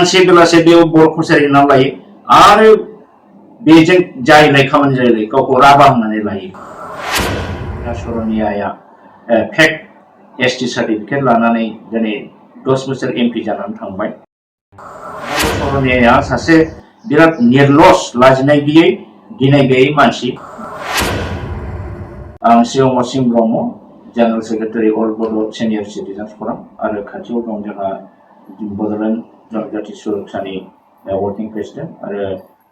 सानसे बेलासे बेयाव बर' कसारि नाम लायो आरो बेजों जायलाय खामानि जायलाय गावखौ राभा होननानै लायो। सरनियाया फेक एसटि सार्टिफिकेट लानानै दिनै 10 बोसोर एमपि जानानै थांबाय। सरनियाया सासे बिराद निर्लस लाजिनाय गैयै गिनाय गैयै मानसि। आं सिगाङाव सिं ब्रह्म जेनेरेल सेक्रेटारि अल बड' सिनियर सिटिजेन्स फराम आरो खाथियाव दं जोंहा बड'लेण्ड जनजाति सुरक्षानि वर्किं प्रेसिडेन्ट आरो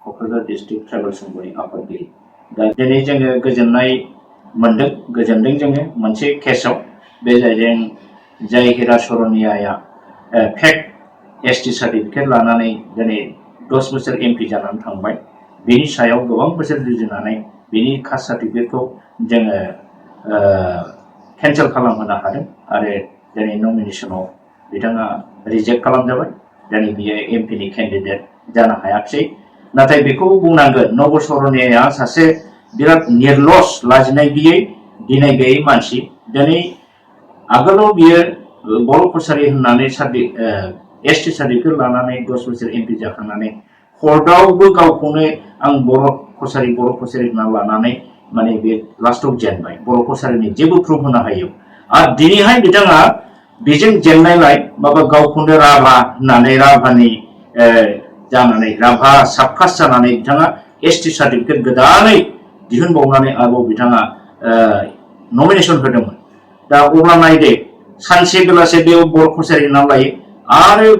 क'क्राझार डिस्ट्रिक्ट ट्राइबेल संघनि आफादगिरि। दा दिनै जोङो गोजोननाय मोनदों गोजोनदों जोङो मोनसे केसआव बे जाहैदों जाय हिरा सरनियाया फेक एसटि सार्टिफिकेट लानानै दिनै 10 बोसोर एमपि जानानै थांबाय। बेनि सायाव गोबां बोसोर जुजिनानै बेनि कास्ट सार्टिफिकेटखौ जोङो केन्सेल खालामहोनो हादों आरो दिनै नमिनेसनाव बिथाङा रिजेक्ट खालामजाबाय। दिनै बियो एमपिनि केन्डिडेट जानो हायाखिसै। नाथाय बेखौ बुंनांगोन नब सरनियाया सासे बिराद निर्लस लाजिनाय गैयै गिनाय गैयै मानसि। दिनै आगोलाव बियो बर' कसारि होननानै एसटि सार्टिफिकेट लानानै 10 बोसोर एमपि जाखांनानै कर्टआवबो गावखौनो आं बर' कसारि होनना लानानै माने बे लास्टआव जेनबाय। बर' कसारिनि जेबो प्रुफ होनो हायो आरो दिनैहाय बिथाङा बेजों जेननायलाय माबा गावखौनो राभा होननानै राभानि जानानै राभा साबकास्ट जानानै बिथाङा एसटि सार्टिफिकेट गोदानै दिहुनबावनानै आरोबाव बिथाङा नमिनेसन होदोंमोन। दा अब्ला नायदो सानसे बेलासे बेयाव बर' कसारि नाम लायो आरो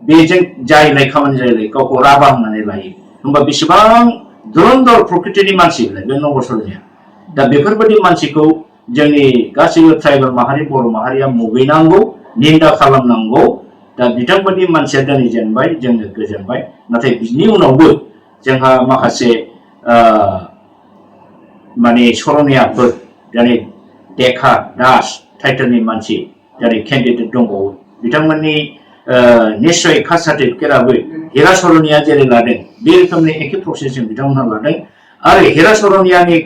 बेजों जायलाय खामानि जायलाय गावखौ राभा होननानै लायो। होमबा बेसेबां दुरन्धर प्रकृतिनि मानसि बे नब सरनिया। दा बेफोरबायदि मानसिखौ जोंनि गासैबो ट्राइबेल माहारि बर' माहारिया मुगैनांगौ निन्दा खालामनांगौ। दा बिथांबायदि मानसिया दिनै जेनबाय जोङो गोजोनबाय। नाथाय बिनि उनावबो जोंहा माखासे माने सरनियाफोर दिनै देखा दास टाइटेलनि मानसि दिनै केन्डिडेट दंबावो। बिथांमोननि निश्चय कास्ट सार्टिफिकेटआबो हिरा सरनिया जेरै लादों बे रोखोमनि एखे प्रसेसजों बिथांमोनहा लादों आरो हिरा सरनियानि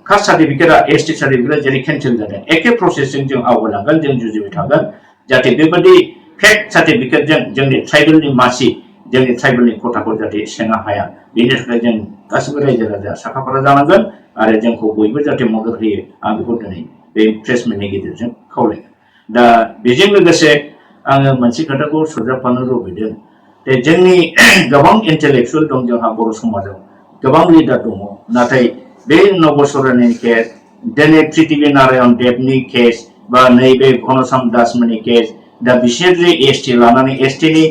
कास्ट सार्टिफिकेटआ एसटि सार्टिफिकेटआ जेरै केन्सेल जादों एखे प्रसेसजों जों आवगायलांगोन जों जुजिबाय थागोन जाहाथे बेबायदि फेक सार्टिफिकेटजों जोंनि ट्राइबेलनि मानसि जोंनि ट्राइबेलनि खथाखौ जाहाथे सेनो हाया। बेनि थाखाय जों गासैबो रायजो राजा साखाफारा जानांगोन आरो जोंखौ बयबो जाहाथे मदद होयो आं बेखौ दिनै बे प्रेस मिटनि गेजेरजों खावलायगोन। दा बेजों लोगोसे आङो मोनसे खोथाखौ सरजाबफानो लुबैदों जे जोंनि गोबां इन्टेलेक्सुयेल दं जोंहा बर' समाजाव गोबां लिडार दङ। नाथाय बे नब सरनियानि केस दिनै पृथ्वी नारायण देबनि केस बा नैबे घनश्याम दासमोननि केस दा बिसोर जे एसटि लानानै एसटिनि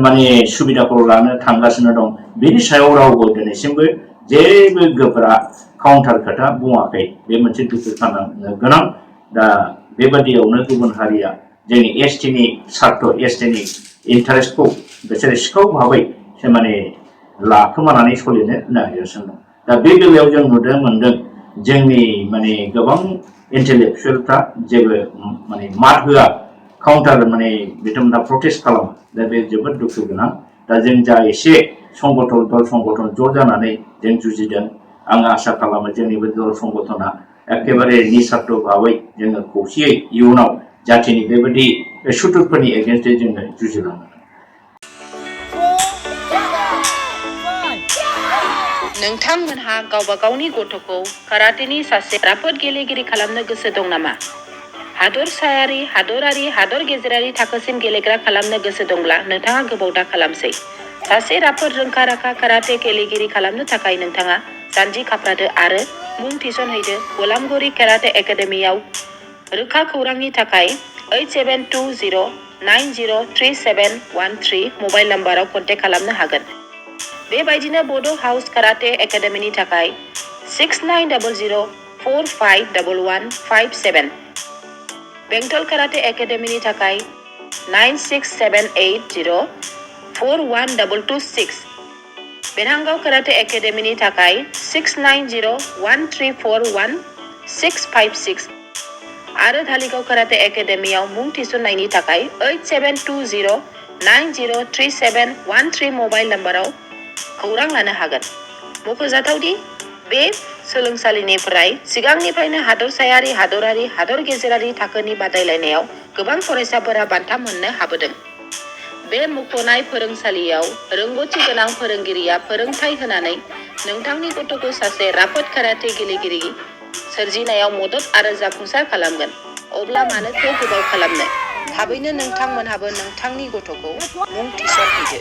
माने सुबिदाखौ लानो थांगासिनो दं बेनि सायाव रावबो दिनैसिमबो जेबो गोब्रा काउन्टार खोथा बुङाखै। बे मोनसे दुखु गोनां। दा बेबादियावनो गुबुन हारिया जोंनि एसटिनि सार्थ एसटिनि इन्टारेस्टखौ बिसोरो सिखाव भाबै माने लाखोमानानै सोलिनो नागिरगासिनो दं। दा बे बेलायाव जों नुनो मोनदों जोंनि माने गोबां इन्टेलेक्सुयेलफ्रा जेबो माने मात होआ काउन्टार माने बिथांमोनहा प्रटेस्ट खालामो। दा बे जोबोद दुखु गोनां। दा जों जा एसे संगठन दल संगठन ज' जानानै जों जुजिदों आं आसा खालामो जोंनि बे दल संगठना एखेबारे निस्वार्थ भाबै जोङो खौसेयै इयुनाव जाथिनि बेबायदि सुथुरफोरनि एगेन्स्टै जोङो जुजिलांगोन। नोंथांमोनहा गावबा गावनि गथ'खौ काराटेनि सासे राफोद गेलेगिरि खालामनो गोसो दं नामा? हादरसायारि, हादरारि, हादर गेजेरारि थाखोसिम गेलेग्रा खालामनो गोसो दंब्ला नोंथाङा गोबाव दा खालामसै। सासे राफोद रोंखा-राखा काराटे गेलेगिरि खालामनो थाखाय नोंथाङा जानजि खाफ्रादो आरो मुं थिसनहैदो गलामगुरि काराटे एकाडेमियाव। रोखा खौरांनि थाखाय 8720903713 मबाइल नम्बराव कन्टेक्ट खालामनो हागोन। बेबायदिनो बड' हाउस काराटे एकाडेमिनि थाखाय 6900451157, बेंटल काराटे एकाडेमिनि थाखाय 9678041226, बेरहांगाव काराटे एकाडेमिनि थाखाय 6901341656 आरो धालिगाव काराटे एकाडेमियाव मुं थिसननायनि थाखाय 8720903713 मबाइल नम्बराव खौरां लानो हागोन। मख'जाथावदि बे सोलोंसालिनिफ्राय सिगांनिफ्रायनो हादरसायारि, हादरारि, हादर गेजेरारि थाखोनि बादायलायनायाव गोबां फरायसाफोरा बान्था मोननो हाबोदों। बे मुंख'नाय फोरोंसालियाव रोंगौथि गोनां फोरोंगिरिया फोरोंथाय होनानै नोंथांनि गथ'खौ सासे राफोद काराटे गेलेगिरि सोरजिनायाव मदद आरो जाफुंसार खालामगोन। अब्ला मानोथो गोबाव खालामनो? थाबैनो नोंथांमोनहाबो नोंथांनि गथ'खौ मुं थिसनहैदो।